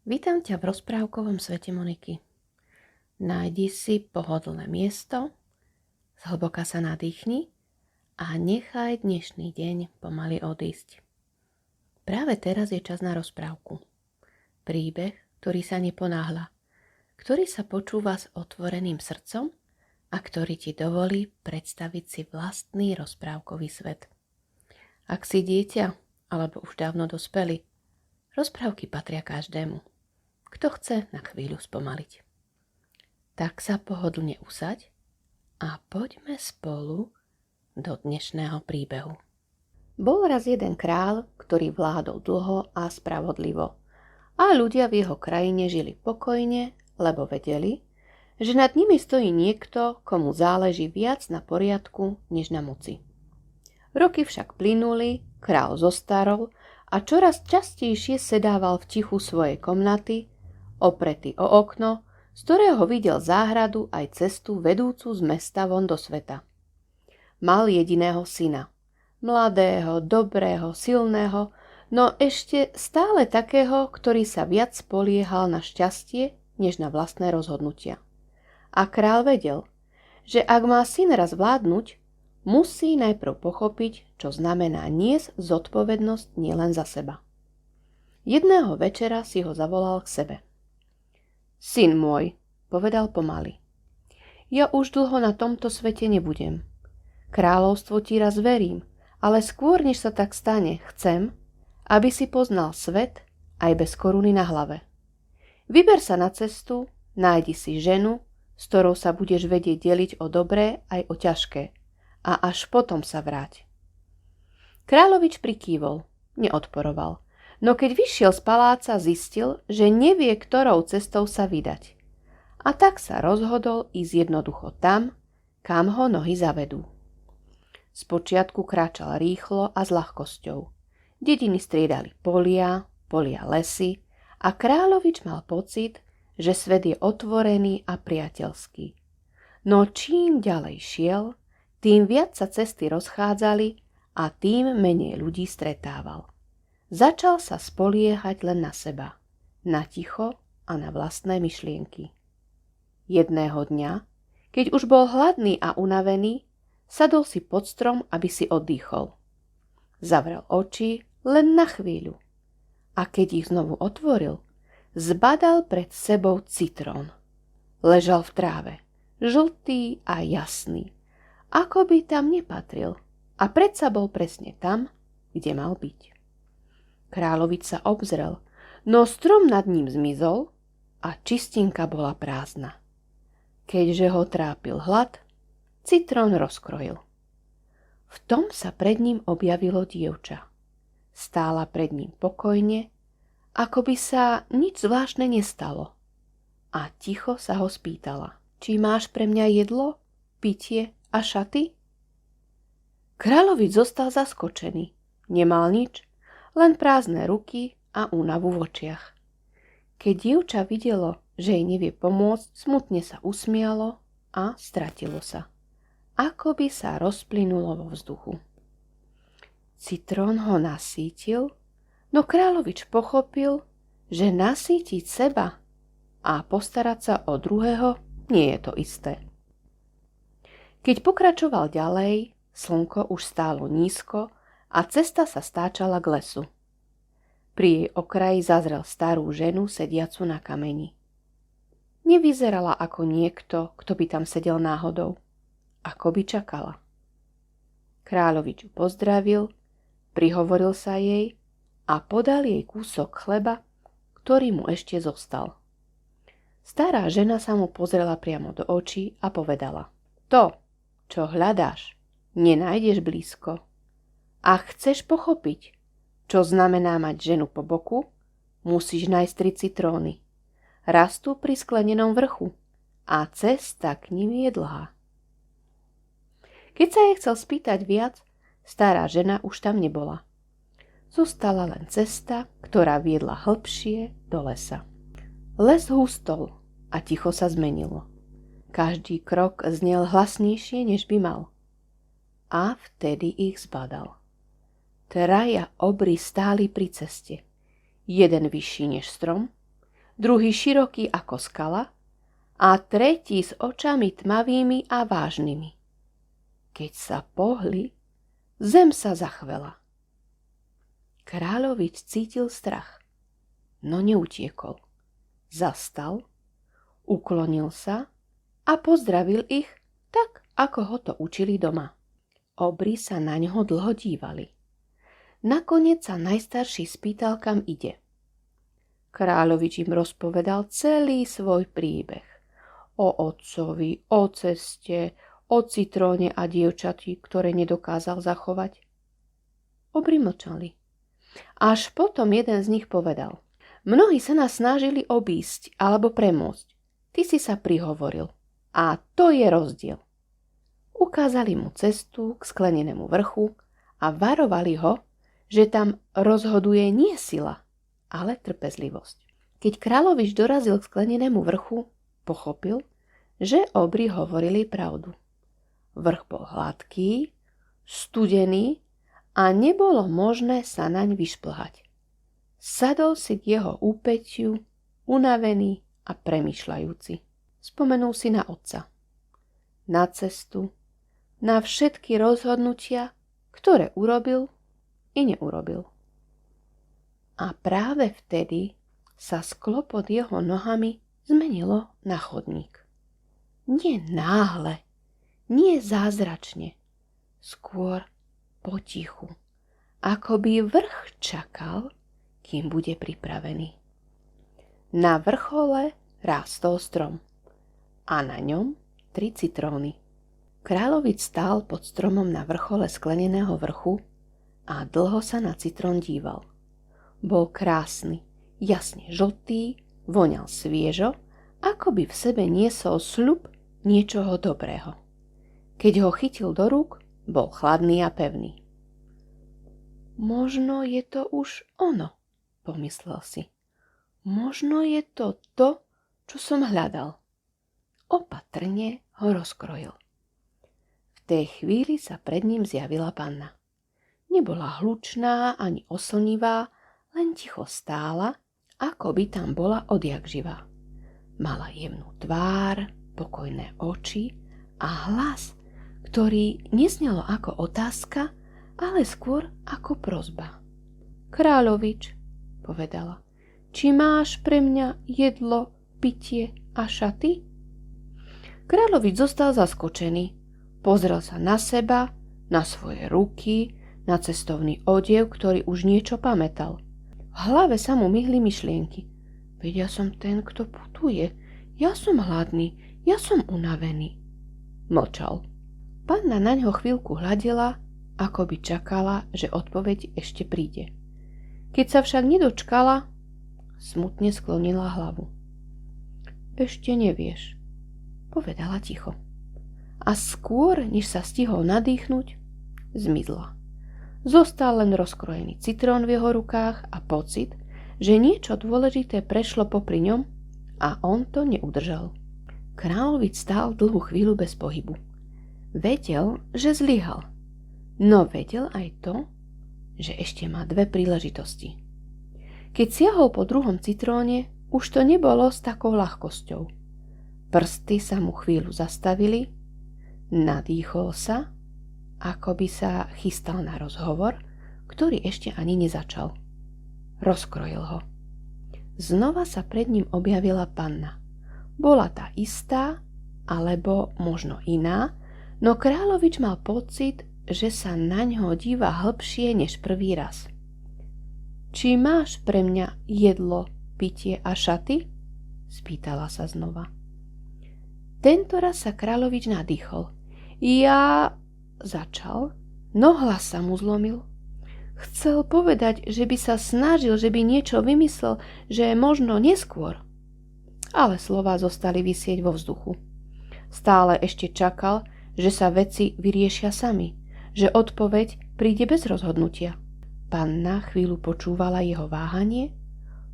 Vítam ťa v rozprávkovom svete Moniky. Nájdi si pohodlné miesto, zhlboka sa nadýchni a nechaj dnešný deň pomaly odísť. Práve teraz je čas na rozprávku. Príbeh, ktorý sa neponáhľa, ktorý sa počúva s otvoreným srdcom a ktorý ti dovolí predstaviť si vlastný rozprávkový svet. Ak si dieťa, alebo už dávno dospelý, rozprávky patria každému, kto chce na chvíľu spomaliť. Tak sa pohodlne usaď a poďme spolu do dnešného príbehu. Bol raz jeden kráľ, ktorý vládol dlho a spravodlivo. A ľudia v jeho krajine žili pokojne, lebo vedeli, že nad nimi stojí niekto, komu záleží viac na poriadku, než na moci. Roky však plynuli, kráľ zostarol a čoraz častejšie sedával v tichu svojej komnaty, opretý o okno, z ktorého videl záhradu aj cestu vedúcu z mesta von do sveta. Mal jediného syna, mladého, dobrého, silného, no ešte stále takého, ktorý sa viac spoliehal na šťastie, než na vlastné rozhodnutia. A kráľ vedel, že ak má syn raz vládnuť, musí najprv pochopiť, čo znamená niesť zodpovednosť nielen za seba. Jedného večera si ho zavolal k sebe. Syn môj, povedal pomaly, ja už dlho na tomto svete nebudem. Kráľovstvo ti raz verím, ale skôr, než sa tak stane, chcem, aby si poznal svet aj bez koruny na hlave. Vyber sa na cestu, nájdi si ženu, s ktorou sa budeš vedieť deliť o dobré aj o ťažké, a až potom sa vráť. Kráľovič prikývol, neodporoval. No keď vyšiel z paláca, zistil, že nevie, ktorou cestou sa vydať. A tak sa rozhodol ísť jednoducho tam, kam ho nohy zavedú. Spočiatku kráčal rýchlo a s ľahkosťou. Dediny striedali polia lesy a kráľovič mal pocit, že svet je otvorený a priateľský. No čím ďalej šiel, tým viac sa cesty rozchádzali a tým menej ľudí stretával. Začal sa spoliehať len na seba, na ticho a na vlastné myšlienky. Jedného dňa, keď už bol hladný a unavený, sadol si pod strom, aby si oddychol. Zavrel oči len na chvíľu a keď ich znovu otvoril, zbadal pred sebou citrón. Ležal v tráve, žltý a jasný, ako by tam nepatril a predsa bol presne tam, kde mal byť. Kráľovič sa obzrel, no strom nad ním zmizol a čistinka bola prázdna. Keďže ho trápil hlad, citrón rozkrojil. V tom sa pred ním objavilo dievča. Stála pred ním pokojne, ako by sa nič zvláštne nestalo. A ticho sa ho spýtala, či máš pre mňa jedlo, pitie a šaty? Kráľovič zostal zaskočený, nemal nič, len prázdne ruky a únavu v očiach. Keď dievča videlo, že jej nevie pomôcť, smutne sa usmialo a stratilo sa. Ako by sa rozplynulo vo vzduchu. Citrón ho nasýtil, no kráľovič pochopil, že nasýtiť seba a postarať sa o druhého nie je to isté. Keď pokračoval ďalej, slnko už stálo nízko a cesta sa stáčala k lesu. Pri jej okraji zazrel starú ženu sediacu na kameni. Nevyzerala ako niekto, kto by tam sedel náhodou. Ako by čakala. Kráľovič ju pozdravil, prihovoril sa jej a podal jej kúsok chleba, ktorý mu ešte zostal. Stará žena sa mu pozrela priamo do očí a povedala: To, čo hľadáš, nenájdeš blízko. A chceš pochopiť, čo znamená mať ženu po boku, musíš nájsť 3 citróny. Rastú pri sklenenom vrchu a cesta k nim je dlhá. Keď sa jej chcel spýtať viac, stará žena už tam nebola. Zostala len cesta, ktorá viedla hlbšie do lesa. Les hustol a ticho sa zmenilo. Každý krok znel hlasnejšie, než by mal. A vtedy ich zbadal. Traja obry stáli pri ceste. Jeden vyšší než strom, druhý široký ako skala a tretí s očami tmavými a vážnymi. Keď sa pohli, zem sa zachvela. Kráľovič cítil strach, no neutiekol. Zastal, uklonil sa a pozdravil ich tak, ako ho to učili doma. Obry sa na ňo dlho dívali. Nakoniec sa najstarší spýtal, kam ide. Kráľovič im rozpovedal celý svoj príbeh. O otcovi, o ceste, o citróne a dievčati, ktoré nedokázal zachovať. Obry mlčali. Až potom jeden z nich povedal: Mnohí sa nás snažili obísť alebo premôcť. Ty si sa prihovoril. A to je rozdiel. Ukázali mu cestu k sklenenému vrchu a varovali ho, že tam rozhoduje nie sila, ale trpezlivosť. Keď kráľovič dorazil k sklenenému vrchu, pochopil, že obry hovorili pravdu. Vrch bol hladký, studený a nebolo možné sa naň vyšplhať. Sadol si k jeho úpätiu, unavený a premýšľajúci. Spomenul si na otca, na cestu, na všetky rozhodnutia, ktoré urobil i neurobil. A práve vtedy sa sklo pod jeho nohami zmenilo na chodník. Nie náhle, nie zázračne, skôr potichu, ako by vrch čakal, kým bude pripravený. Na vrchole rástol strom a na ňom 3 citróny. Kráľovič stál pod stromom na vrchole skleneného vrchu a dlho sa na citrón díval. Bol krásny, jasne žltý, voňal sviežo, ako by v sebe niesol sľub niečoho dobrého. Keď ho chytil do rúk, bol chladný a pevný. Možno je to už ono, pomyslel si. Možno je to to, čo som hľadal. Opatrne ho rozkrojil. V tej chvíli sa pred ním zjavila panna. Nebola hlučná ani oslnivá, len ticho stála, ako by tam bola odjakživá. Mala jemnú tvár, pokojné oči a hlas, ktorý neznelo ako otázka, ale skôr ako prosba. Kráľovič, povedala, či máš pre mňa jedlo, pitie a šaty? Kráľovič zostal zaskočený. Pozrel sa na seba, na svoje ruky, na cestovný odev, ktorý už niečo pamätal. V hlave sa mu myhli myšlienky. Veď ja som ten, kto putuje. Ja som hladný, ja som unavený. Mlčal. Panna na ňo chvíľku hľadela, ako by čakala, že odpoveď ešte príde. Keď sa však nedočkala, smutne sklonila hlavu. Ešte nevieš, povedala ticho. A skôr, než sa stihol nadýchnuť, zmizla. Zostal len rozkrojený citrón v jeho rukách a pocit, že niečo dôležité prešlo popri ňom a on to neudržal. Kráľovič stál dlhú chvíľu bez pohybu. Vedel, že zlyhal, no vedel aj to, že ešte má 2 príležitosti. Keď siahol po druhom citróne, už to nebolo s takou ľahkosťou. Prsty sa mu chvíľu zastavili, nadýchol sa, ako by sa chystal na rozhovor, ktorý ešte ani nezačal. Rozkrojil ho. Znova sa pred ním objavila panna. Bola tá istá, alebo možno iná, no kráľovič mal pocit, že sa na ňo díva hlbšie než prvý raz. Či máš pre mňa jedlo, pitie a šaty? Spýtala sa znova. Tento raz sa kráľovič nadýchol. Ja... začal, no hlas sa mu zlomil. Chcel povedať, že by sa snažil, že by niečo vymyslel, že je možno neskôr. Ale slová zostali visieť vo vzduchu. Stále ešte čakal, že sa veci vyriešia sami, že odpoveď príde bez rozhodnutia. Panna chvíľu počúvala jeho váhanie,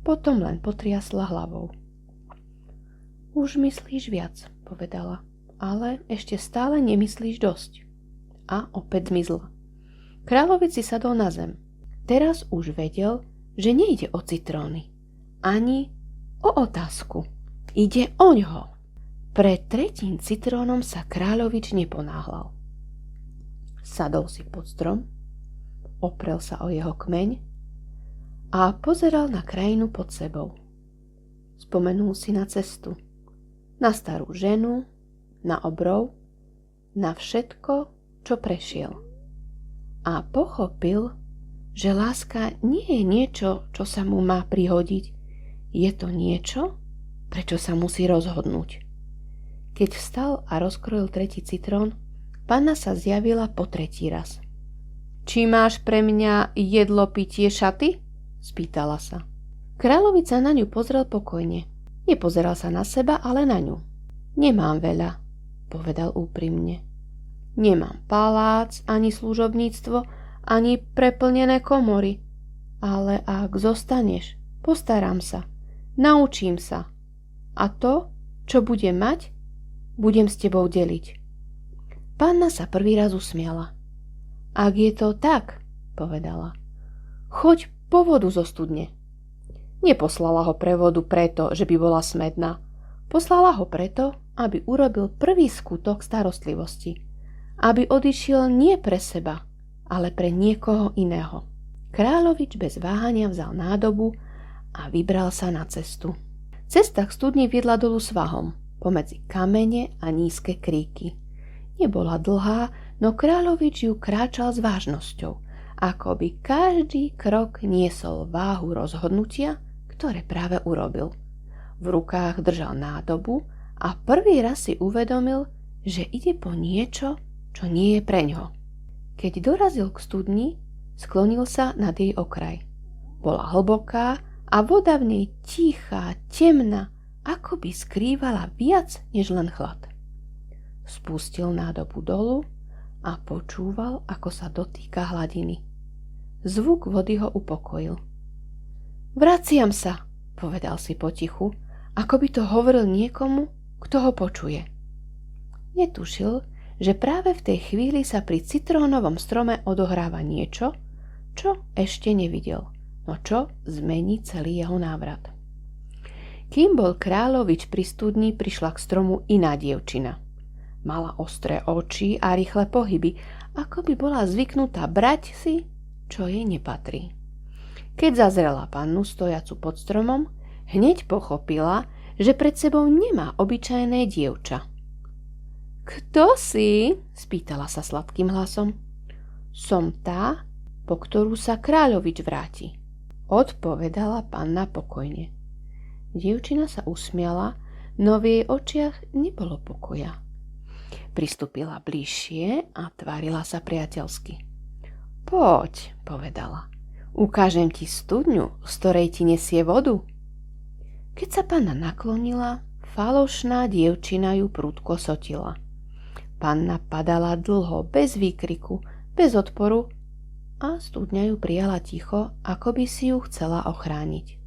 potom len potriasla hlavou. Už myslíš viac, povedala, ale ešte stále nemyslíš dosť. A opäť zmizla. Kráľovič si sadol na zem. Teraz už vedel, že nejde o citróny, ani o otázku. Ide oňho. Pred tretím citrónom sa kráľovič neponáhľal. Sadol si pod strom, oprel sa o jeho kmeň a pozeral na krajinu pod sebou. Spomenul si na cestu, na starú ženu, na obrov, na všetko, čo prešiel. A pochopil, že láska nie je niečo, čo sa mu má prihodiť. Je to niečo, prečo sa musí rozhodnúť. Keď vstal a rozkrojil tretí citrón, panna sa zjavila po tretí raz. Či máš pre mňa jedlo, pitie, šaty? Spýtala sa. Kráľovič sa na ňu pozrel pokojne. Nepozeral sa na seba, ale na ňu. Nemám veľa, povedal úprimne. Nemám palác, ani služobníctvo, ani preplnené komory. Ale ak zostaneš, postaram sa, naučím sa. A to, čo budem mať, budem s tebou deliť. Panna sa prvý raz usmiala. Ak je to tak, povedala, choď po vodu zo studne. Neposlala ho pre vodu preto, že by bola smedná. Poslala ho preto, aby urobil prvý skutok starostlivosti. Aby odišiel nie pre seba, ale pre niekoho iného. Kráľovič bez váhania vzal nádobu a vybral sa na cestu. Cesta k studni viedla dolu svahom, pomedzi kamene a nízke kríky. Nebola dlhá, no kráľovič ju kráčal s vážnosťou, ako by každý krok niesol váhu rozhodnutia, ktoré práve urobil. V rukách držal nádobu a prvý raz si uvedomil, že ide po niečo, čo nie je preňho. Keď dorazil k studni, sklonil sa nad jej okraj. Bola hlboká a voda v nej tichá, temná, ako by skrývala viac než len chlad. Spustil nádobu dolu a počúval, ako sa dotýka hladiny. Zvuk vody ho upokojil. Vraciam sa, povedal si potichu, ako by to hovoril niekomu, kto ho počuje. Netušil, že práve v tej chvíli sa pri citrónovom strome odohráva niečo, čo ešte nevidel, no čo zmení celý jeho návrat. Kým bol kráľovič pri studni, prišla k stromu iná dievčina. Mala ostré oči a rýchle pohyby, ako by bola zvyknutá brať si, čo jej nepatrí. Keď zazrela pannu stojacu pod stromom, hneď pochopila, že pred sebou nemá obyčajné dievča. Kto si? Spýtala sa sladkým hlasom. Som tá, po ktorú sa kráľovič vráti, odpovedala panna pokojne. Dievčina sa usmiala, no v jej očiach nebolo pokoja. Pristúpila bližšie a tvárila sa priateľsky. Poď, povedala, ukážem ti studňu, z ktorej ti nesie vodu. Keď sa panna naklonila, falošná dievčina ju prudko sotila. Panna padala dlho, bez výkriku, bez odporu a studňa ju prijala ticho, ako by si ju chcela ochrániť.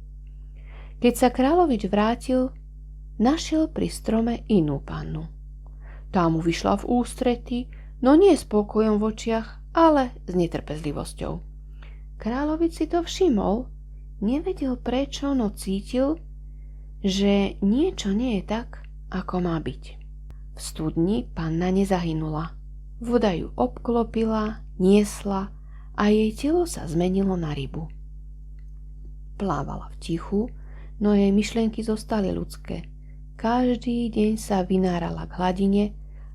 Keď sa kráľovič vrátil, našiel pri strome inú pannu. Tá mu vyšla v ústrety, no nie s pokojom v očiach, ale s netrpezlivosťou. Kráľovič si to všimol, nevedel prečo, no cítil, že niečo nie je tak, ako má byť. V studni panna nezahynula. Voda ju obklopila, niesla a jej telo sa zmenilo na rybu. Plávala v tichu, no jej myšlienky zostali ľudské. Každý deň sa vynárala k hladine,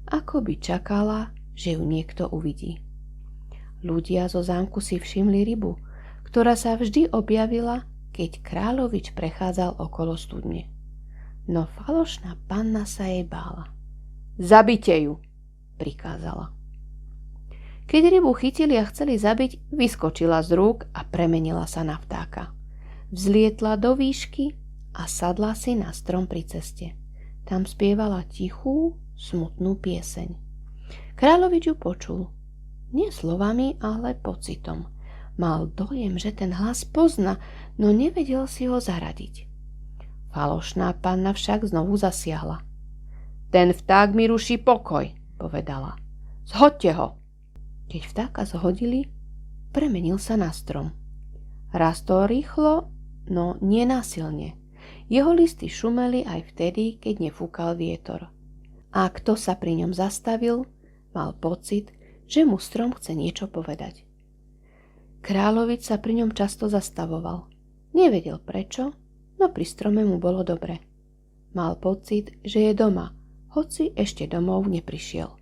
ako by čakala, že ju niekto uvidí. Ľudia zo zámku si všimli rybu, ktorá sa vždy objavila, keď kráľovič prechádzal okolo studne. No falošná panna sa jej bála. Zabite ju, prikázala. Keď rybu chytili a chceli zabiť, vyskočila z rúk a premenila sa na vtáka. Vzlietla do výšky a sadla si na strom pri ceste. Tam spievala tichú, smutnú pieseň. Kráľovič ju počul. Nie slovami, ale pocitom. Mal dojem, že ten hlas pozná, no nevedel si ho zaradiť. Falošná panna však znovu zasiahla. Ten vták mi ruší pokoj, povedala. Zhoďte ho. Keď vtáka zhodili, premenil sa na strom. Rastol rýchlo, no nenásilne. Jeho listy šumeli aj vtedy, keď nefúkal vietor. A kto sa pri ňom zastavil, mal pocit, že mu strom chce niečo povedať. Kráľovič sa pri ňom často zastavoval. Nevedel prečo, no pri strome mu bolo dobre. Mal pocit, že je doma, hoci ešte domov neprišiel.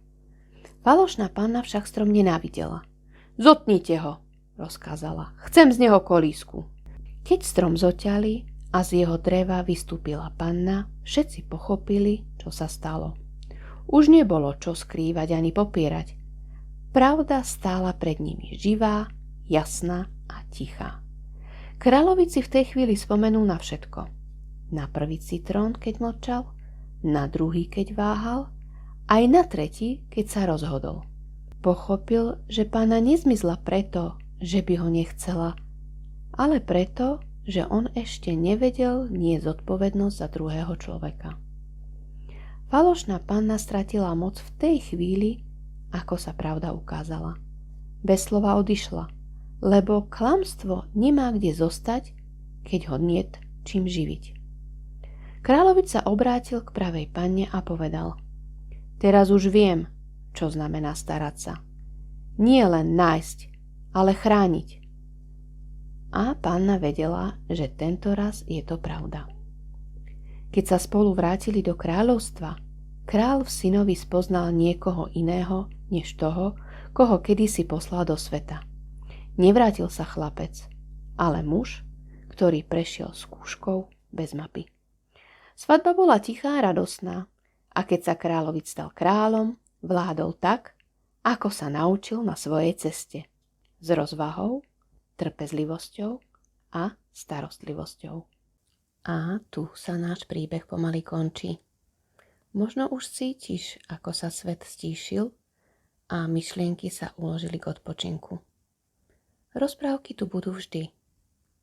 Falošná panna však strom nenávidela. Zotnite ho, rozkázala. Chcem z neho kolísku. Keď strom zoťali a z jeho dreva vystúpila panna, všetci pochopili, čo sa stalo. Už nebolo čo skrývať ani popierať. Pravda stála pred nimi živá, jasná a tichá. Kráľovič si v tej chvíli spomenul na všetko. Na prvý citrón, keď mlčal, na druhý, keď váhal, aj na tretí, keď sa rozhodol. Pochopil, že panna nezmizla preto, že by ho nechcela, ale preto, že on ešte nevedel niesť zodpovednosť za druhého človeka. Falošná panna stratila moc v tej chvíli, ako sa pravda ukázala. Bez slova odišla, lebo klamstvo nemá kde zostať, keď ho niet čím živiť. Kráľovič sa obrátil k pravej panne a povedal: Teraz už viem, čo znamená starať sa. Nie len nájsť, ale chrániť. A panna vedela, že tento raz je to pravda. Keď sa spolu vrátili do kráľovstva, kráľ v synovi spoznal niekoho iného, než toho, koho kedysi poslal do sveta. Nevrátil sa chlapec, ale muž, ktorý prešiel skúškou bez mapy. Svadba bola tichá a radosná, a keď sa kráľovič stal kráľom, vládol tak, ako sa naučil na svojej ceste. S rozvahou, trpezlivosťou a starostlivosťou. A tu sa náš príbeh pomaly končí. Možno už cítiš, ako sa svet stíšil a myšlienky sa uložili k odpočinku. Rozprávky tu budú vždy,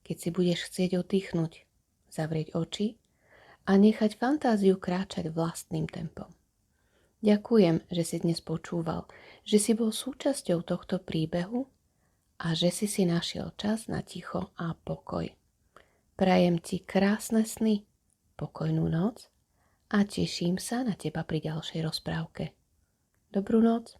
keď si budeš chcieť oddychnúť, zavrieť oči a nechať fantáziu kráčať vlastným tempom. Ďakujem, že si dnes počúval, že si bol súčasťou tohto príbehu a že si našiel čas na ticho a pokoj. Prajem ti krásne sny, pokojnú noc a teším sa na teba pri ďalšej rozprávke. Dobrú noc.